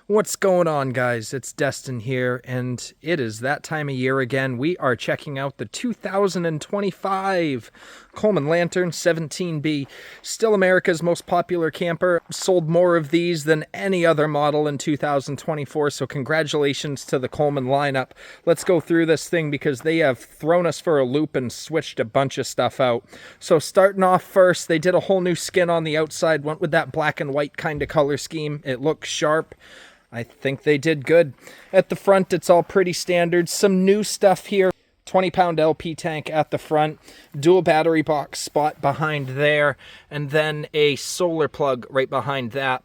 What's going on, guys? It's Destin here, and it is that time of year again. We are checking out the 2025 Coleman Lantern 17B. Still America's most popular camper. Sold more of these than any other model in 2024, so congratulations to the Coleman lineup. Let's go through this thing because they have thrown us for a loop and switched a bunch of stuff out. So starting off first, they did a whole new skin on the outside, went with that black and white kind of color scheme. It looks sharp. I think they did good. At the front, it's all pretty standard. Some new stuff here. 20-pound LP tank at the front. Dual battery box spot behind there. And then a solar plug right behind that.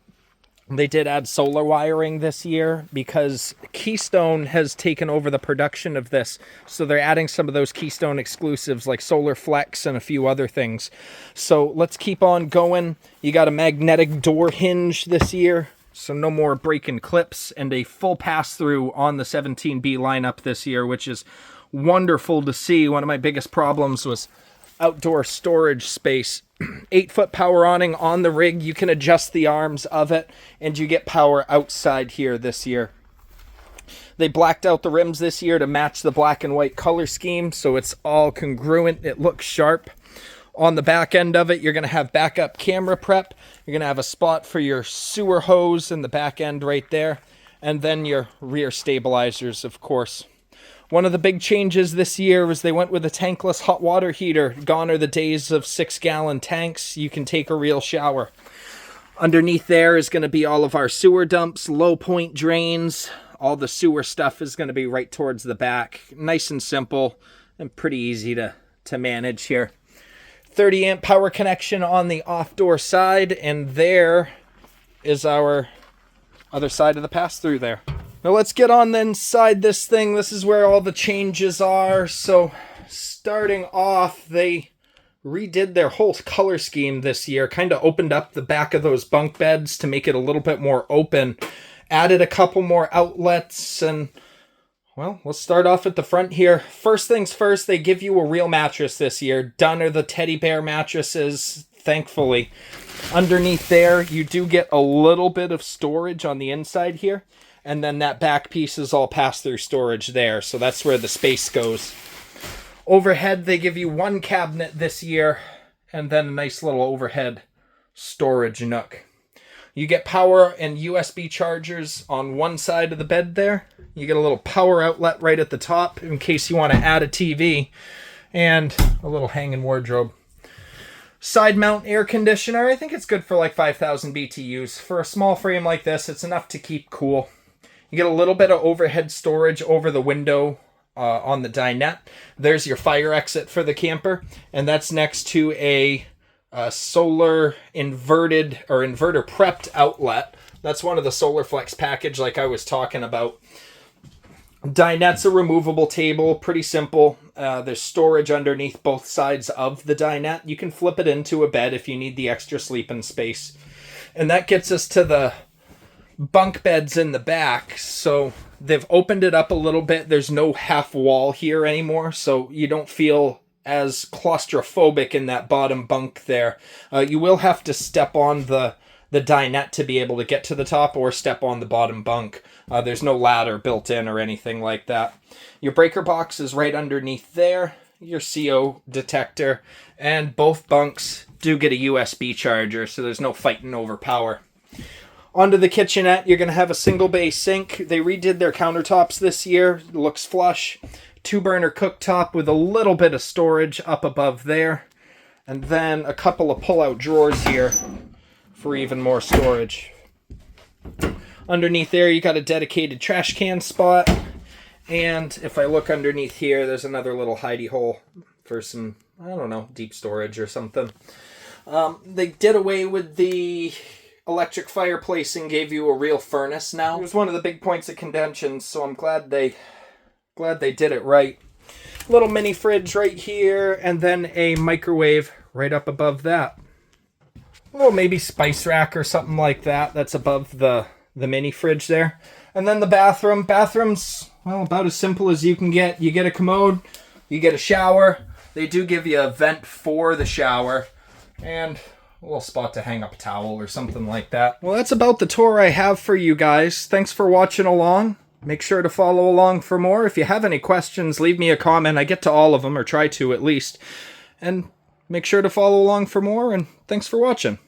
They did add solar wiring this year because Keystone has taken over the production of this. So they're adding some of those Keystone exclusives like Solar Flex and a few other things. So let's keep on going. You got a magnetic door hinge this year. So no more breaking clips, and a full pass-through on the 17B lineup this year, which is wonderful to see. One of my biggest problems was outdoor storage space. 8-foot power awning on the rig. You can adjust the arms of it, and you get power outside here this year. They blacked out the rims this year to match the black and white color scheme, so it's all congruent. It looks sharp. On the back end of it, you're going to have backup camera prep. You're going to have a spot for your sewer hose in the back end right there. And then your rear stabilizers, of course. One of the big changes this year was they went with a tankless hot water heater. Gone are the days of 6-gallon tanks. You can take a real shower. Underneath there is going to be all of our sewer dumps, low point drains. All the sewer stuff is going to be right towards the back. Nice and simple and pretty easy to manage here. 30 amp power connection on the off door side, and there is our other side of the pass-through there. Now let's get on inside this thing. This is where all the changes are. So starting off, they redid their whole color scheme this year, kind of opened up the back of those bunk beds to make it a little bit more open, added a couple more outlets, and well, let's start off at the front here. First things first, they give you a real mattress this year. Done are the teddy bear mattresses, thankfully. Underneath there, you do get a little bit of storage on the inside here. And then that back piece is all pass-through storage there. So that's where the space goes. Overhead, they give you one cabinet this year. And then a nice little overhead storage nook. You get power and USB chargers on one side of the bed there. You get a little power outlet right at the top in case you want to add a TV. And a little hanging wardrobe. Side mount air conditioner. I think it's good for like 5,000 BTUs. For a small frame like this, it's enough to keep cool. You get a little bit of overhead storage over the window on the dinette. There's your fire exit for the camper. And that's next to a solar inverted or inverter prepped outlet. That's one of the Solar Flex package like I was talking about. Dinette's a removable table, pretty simple. There's storage underneath both sides of the dinette. You can flip it into a bed if you need the extra sleeping space. And that gets us to the bunk beds in the back. So they've opened it up a little bit. There's no half wall here anymore, so you don't feel as claustrophobic in that bottom bunk there. You will have to step on the dinette to be able to get to the top, or step on the bottom bunk. There's no ladder built in or anything like that. Your breaker box is right underneath there. Your CO detector. And both bunks do get a USB charger, so there's no fighting over power. Onto the kitchenette, you're going to have a single bay sink. They redid their countertops this year. It looks flush. 2-burner cooktop with a little bit of storage up above there. And then a couple of pull-out drawers here for even more storage. Underneath there, you got a dedicated trash can spot. And if I look underneath here, there's another little hidey hole for some, I don't know, deep storage or something. They did away with the electric fireplace and gave you a real furnace now. It was one of the big points of contention, so I'm glad they did it right. Little mini fridge right here, and then a microwave right up above that. Well, maybe spice rack or something like that. That's above the mini fridge there. And then the bathroom. Bathroom's, well, about as simple as you can get. You get a commode, you get a shower. They do give you a vent for the shower. And little spot to hang up a towel or something like that. Well, that's about the tour I have for you guys. Thanks for watching along. Make sure to follow along for more. If you have any questions, leave me a comment. I get to all of them, or try to at least. And make sure to follow along for more, and thanks for watching.